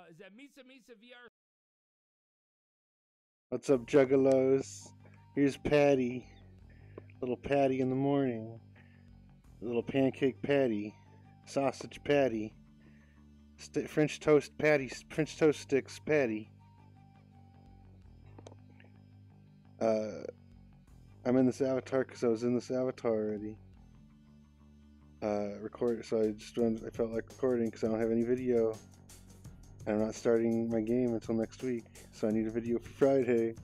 is that MisaMisa VR? What's up, Juggalos? Here's Patty. Little Patty in the morning. Little pancake patty. Sausage patty. French toast patty. French toast sticks patty. I'm in this avatar because I was in this avatar already. So I felt like recording because I don't have any video. And I'm not starting my game until next week, so I need a video for Friday.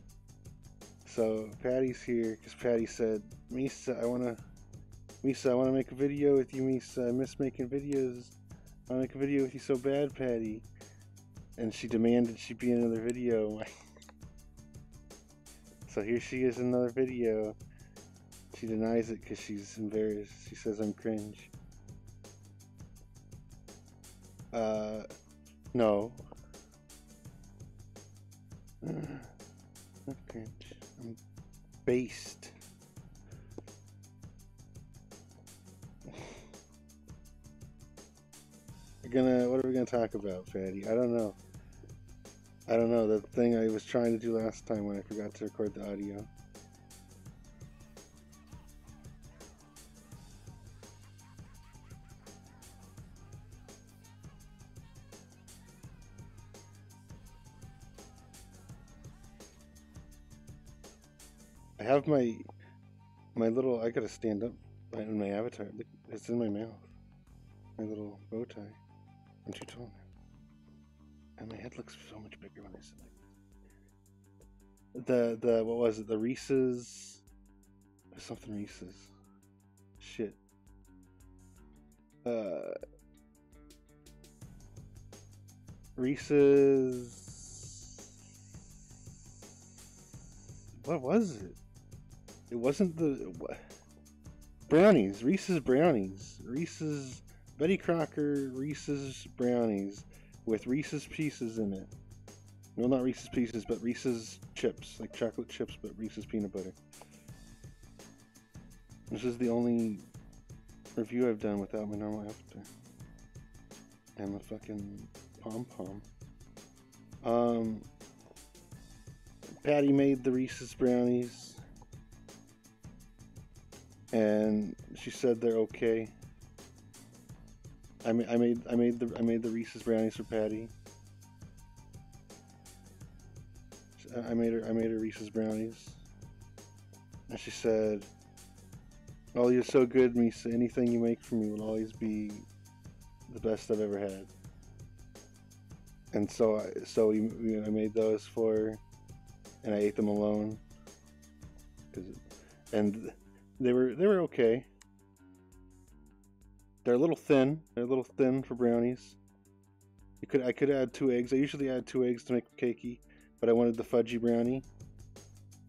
So Patty's here because Patty said, Misa, I wanna make a video with you, Misa. I miss making videos. I wanna make a video with you so bad, Patty. And she demanded she be in another video. So here she is in another video. She denies it because she's embarrassed. She says I'm cringe. No. Not cringe. I'm based. What are we gonna talk about, Fatty? I don't know. The thing I was trying to do last time when I forgot to record the audio. I have my little. I gotta stand up in my avatar. It's in my mouth. My little bow tie. I'm too tall now, and my head looks so much bigger when I sit like this. The what was it? The Reese's. Something Reese's. Shit. Reese's. What was it? It wasn't the brownies. Reese's brownies. Reese's Betty Crocker Reese's brownies with Reese's Pieces in it. Well, not Reese's Pieces, but Reese's chips, like chocolate chips, but Reese's peanut butter. This is the only review I've done without my normal avatar. And the fucking pom-pom. Patty made the Reese's brownies, and she said they're okay. I made the Reese's brownies for Patty. I made her Reese's brownies, and she said, "Oh, you're so good, Misa. Anything you make for me will always be the best I've ever had." And so I made those for her, and I ate them alone. And they were okay. They're a little thin. They're a little thin for brownies. I could add 2 eggs. I usually add 2 eggs to make a cakey, but I wanted the fudgy brownie,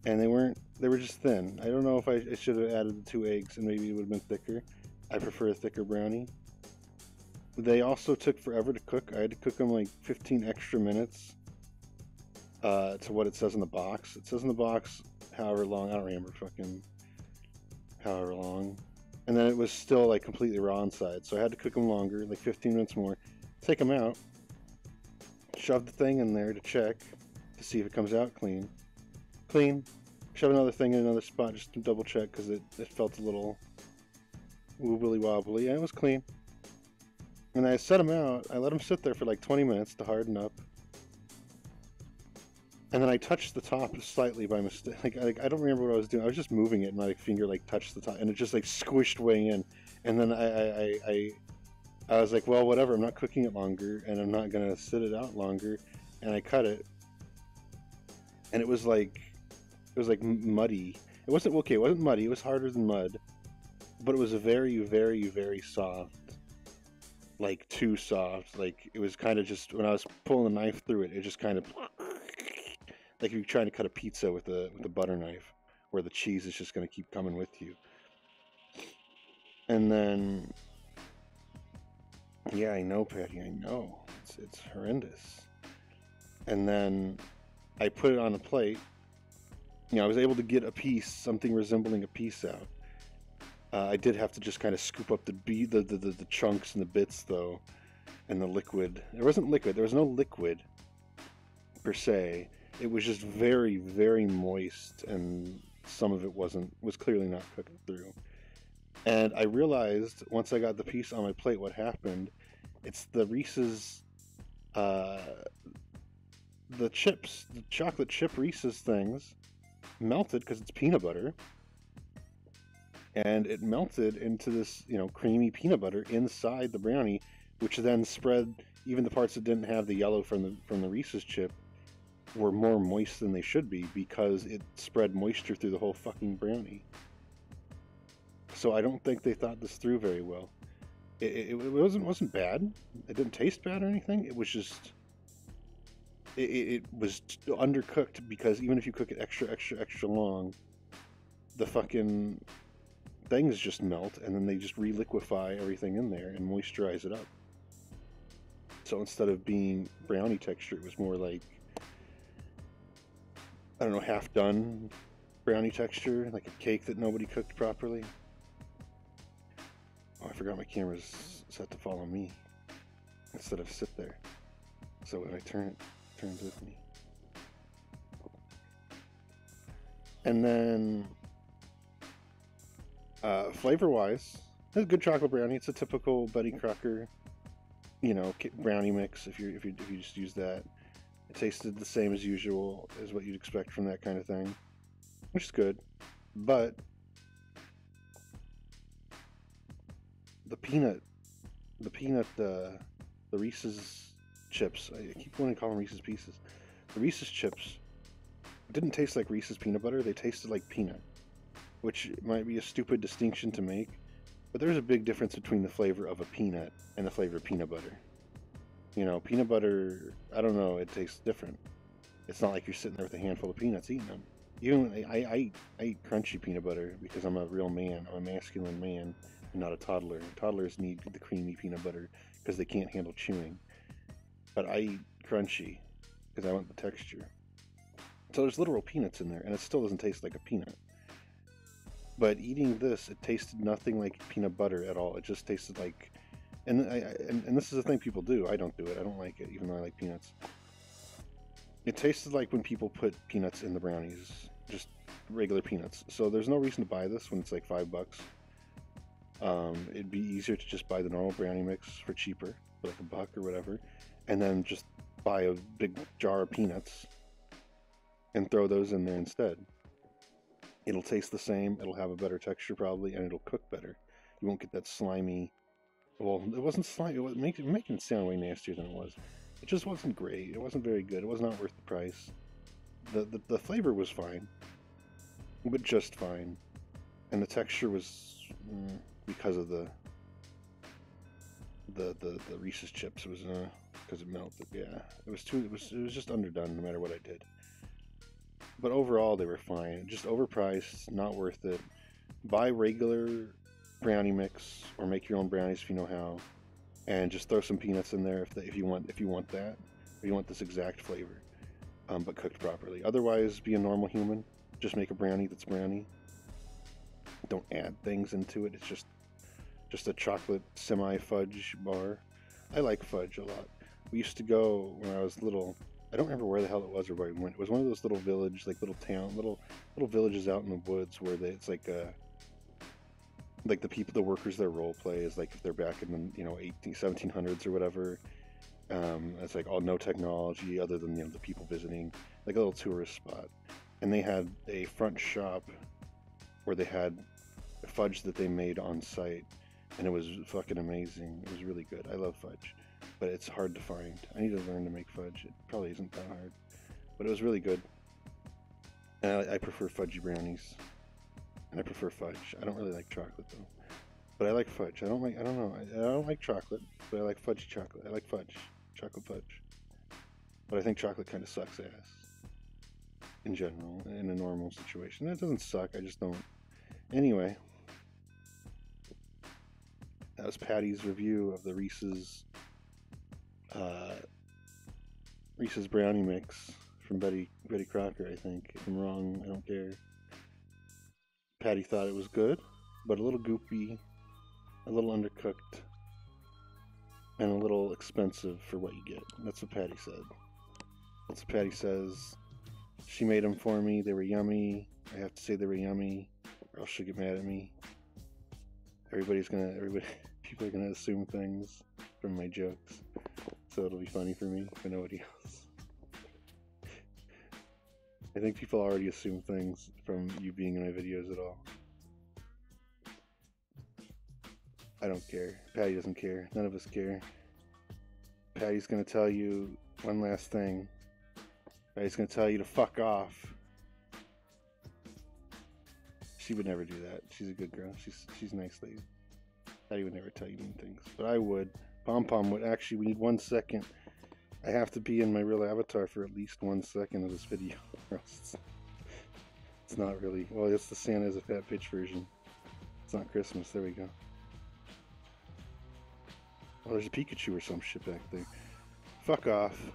and they were just thin. I don't know if I should have added the 2 eggs and maybe it would have been thicker. I prefer a thicker brownie. They also took forever to cook. I had to cook them like 15 extra minutes to what it says in the box. It says in the box however long. I don't remember fucking however long. And then it was still like completely raw inside, so I had to cook them longer, like 15 minutes more. Take them out, shove the thing in there to check to see if it comes out clean. Shove another thing in another spot just to double check because it felt a little wobbly wobbly, and it was clean. And I set them out. I let them sit there for like 20 minutes to harden up. And then I touched the top slightly by mistake. Like I don't remember what I was doing. I was just moving it, and my finger like touched the top, and it just like squished way in. And then I was like, well, whatever. I'm not cooking it longer, and I'm not gonna sit it out longer. And I cut it, and it was like muddy. It wasn't okay. It wasn't muddy. It was harder than mud, but it was very, very, very soft. Like too soft. Like it was kind of just when I was pulling the knife through it, it just kind of. Like you're trying to cut a pizza with a butter knife, where the cheese is just going to keep coming with you. And then, yeah, I know, Patty, I know. It's horrendous. And then I put it on a plate. You know, I was able to get a piece, something resembling a piece out. I did have to just kind of scoop up the chunks and the bits, though. and the liquid. There wasn't liquid. There was no liquid per se. It was just very, very moist, and some of it was clearly not cooked through. And I realized once I got the piece on my plate what happened. It's the Reese's, the chips, the chocolate chip Reese's things melted because it's peanut butter, and it melted into this, creamy peanut butter inside the brownie, which then spread. Even the parts that didn't have the yellow from the Reese's chip were more moist than they should be because it spread moisture through the whole fucking brownie. So I don't think they thought this through very well. It wasn't bad. It didn't taste bad or anything. It was just it was undercooked because even if you cook it extra long, the fucking things just melt, and then they just reliquefy everything in there and moisturize it up. So instead of being brownie texture, it was more like, I don't know, half done brownie texture, like a cake that nobody cooked properly. Oh, I forgot my camera's set to follow me instead of sit there. So when I turn it, it turns with me. And then, flavor-wise, it's a good chocolate brownie. It's a typical Betty Crocker, brownie mix. If you just use that, it tasted the same as usual as what you'd expect from that kind of thing, which is good. But the Reese's chips, I keep wanting to call them Reese's Pieces. The Reese's chips didn't taste like Reese's peanut butter. They tasted like peanut, which might be a stupid distinction to make, but there's a big difference between the flavor of a peanut and the flavor of peanut butter. Peanut butter, I don't know, it tastes different. It's not like you're sitting there with a handful of peanuts eating them. Even I eat crunchy peanut butter because I'm a real man. I'm a masculine man, and not a toddler. Toddlers need the creamy peanut butter because they can't handle chewing. But I eat crunchy because I want the texture. So there's literal peanuts in there, and it still doesn't taste like a peanut. But eating this, it tasted nothing like peanut butter at all. It just tasted like, and this is the thing people do. I don't do it. I don't like it, even though I like peanuts. It tasted like when people put peanuts in the brownies, just regular peanuts. So there's no reason to buy this when it's like $5. It'd be easier to just buy the normal brownie mix for cheaper, for like $1 or whatever, and then just buy a big jar of peanuts and throw those in there instead. It'll taste the same, it'll have a better texture probably, and it'll cook better. You won't get that slimy, well, it wasn't slimy, it was making it sound way nastier than it was. It just wasn't great, it wasn't very good, it was not worth the price. The flavor was fine, but just fine. And the texture was, because of the Reese's chips, it was, because it melted, yeah. It was just underdone no matter what I did. But overall, they were fine. Just overpriced, not worth it. Buy regular brownie mix, or make your own brownies if you know how, and just throw some peanuts in there if you want that, or you want this exact flavor, but cooked properly. Otherwise, be a normal human. Just make a brownie that's brownie. Don't add things into it. It's just a chocolate semi-fudge bar. I like fudge a lot. We used to go when I was little. I don't remember where the hell it was or where we went. It was one of those little village, like little town, little villages out in the woods where it's like the workers, their role play is like if they're back in the 1700s or whatever. It's like all no technology other than the people visiting, like a little tourist spot. And they had a front shop where they had fudge that they made on site, and it was fucking amazing. It was really good. I love fudge. But it's hard to find. I need to learn to make fudge. It probably isn't that hard, but it was really good. And I prefer fudgy brownies, and I prefer fudge. I don't really like chocolate though, but I like fudge. I don't like chocolate, but I like fudgy chocolate. I like fudge, chocolate fudge. But I think chocolate kind of sucks ass in general in a normal situation. That doesn't suck. I just don't. Anyway, that was Patty's review of the Reese's brownie mix from Betty Crocker, I think. If I'm wrong, I don't care. Patty thought it was good, but a little goopy, a little undercooked. and a little expensive for what you get. That's what Patty said. That's what Patty says. She made them for me. They were yummy. I have to say they were yummy, or else she'll get mad at me. People are gonna assume things from my jokes, so it'll be funny for me, for nobody else. I think people already assume things from you being in my videos at all. I don't care. Patty doesn't care. None of us care. Patty's gonna tell you one last thing. Patty's gonna tell you to fuck off. She would never do that. She's a good girl. She's a nice lady. Patty would never tell you mean things, but I would. Pom-pom would. Actually, we need 1 second. I have to be in my real avatar for at least 1 second of this video. It's not really. Well, it's the Santa as a fat bitch version. It's not Christmas. There we go. Oh, there's a Pikachu or some shit back there. Fuck off.